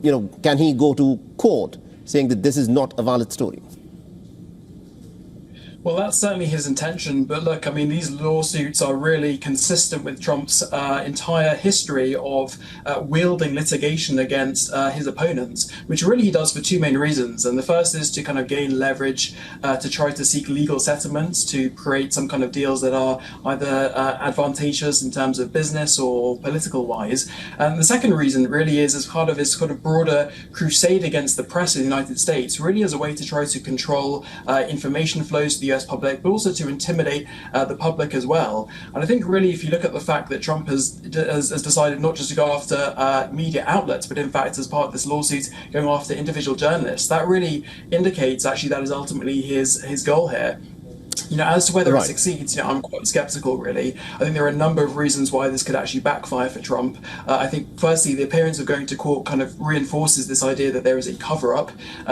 can he go to court saying that this is not a valid story? Well, that's certainly his intention. But look, I mean, these lawsuits are really consistent with Trump's entire history of wielding litigation against his opponents, which really he does for two main reasons. And the first is to kind of gain leverage to try to seek legal settlements, to create some kind of deals that are either advantageous in terms of business or political wise. And the second reason really is as part of his sort of broader crusade against the press in the United States, really as a way to try to control information flows to the US public, but also to intimidate the public as well. And I think really if you look at the fact that Trump has decided not just to go after media outlets, but in fact as part of this lawsuit going after individual journalists, that really indicates actually that is ultimately his goal here. As to whether it succeeds, I'm quite skeptical, really. I think there are a number of reasons why this could actually backfire for Trump. I think, firstly, the appearance of going to court kind of reinforces this idea that there is a cover-up.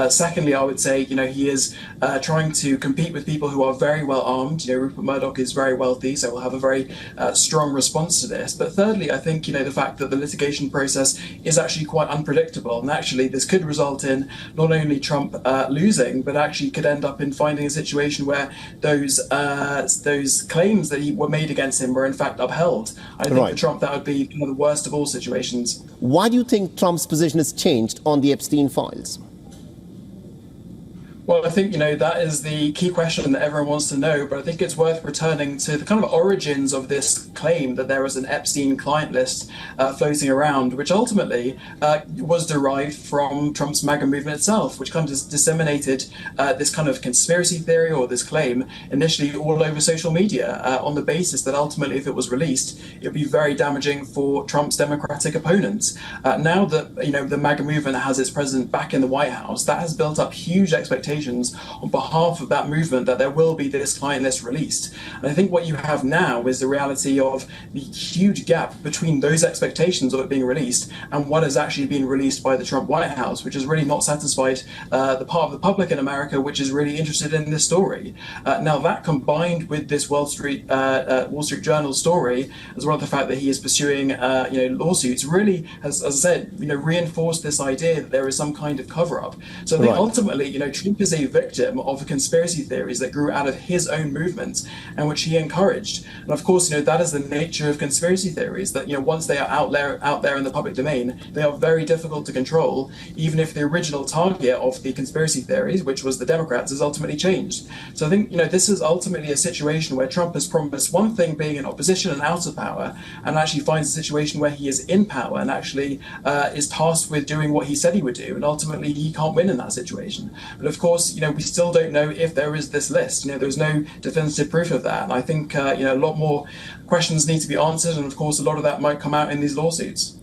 Secondly, I would say, he is trying to compete with people who are very well armed. Rupert Murdoch is very wealthy, so we'll have a very strong response to this. But thirdly, I think, the fact that the litigation process is actually quite unpredictable. And actually, this could result in not only Trump losing, but actually could end up in finding a situation where those claims that were made against him were in fact upheld. I think for Trump that would be one of the worst of all situations. Why do you think Trump's position has changed on the Epstein files? Well, I think, that is the key question that everyone wants to know, but I think it's worth returning to the kind of origins of this claim that there was an Epstein client list floating around, which ultimately was derived from Trump's MAGA movement itself, which kind of disseminated this kind of conspiracy theory or this claim initially all over social media on the basis that ultimately if it was released, it would be very damaging for Trump's Democratic opponents. Now that, the MAGA movement has its president back in the White House, that has built up huge expectations on behalf of that movement that there will be this client list released. And I think what you have now is the reality of the huge gap between those expectations of it being released and what has actually been released by the Trump White House, which has really not satisfied the part of the public in America which is really interested in this story. Now that combined with this Wall Street Journal story, as well as the fact that he is pursuing lawsuits, really has, as I said, reinforced this idea that there is some kind of cover-up. So I think ultimately, Trump is a victim of conspiracy theories that grew out of his own movement and which he encouraged. And of course, that is the nature of conspiracy theories, that once they are out there in the public domain, they are very difficult to control, even if the original target of the conspiracy theories, which was the Democrats, is ultimately changed. So I think this is ultimately a situation where Trump has promised one thing being in opposition and out of power, and actually finds a situation where he is in power and actually is tasked with doing what he said he would do, and ultimately he can't win in that situation. But of course, we still don't know if there is this list. There's no definitive proof of that. And I think, a lot more questions need to be answered. And of course, a lot of that might come out in these lawsuits.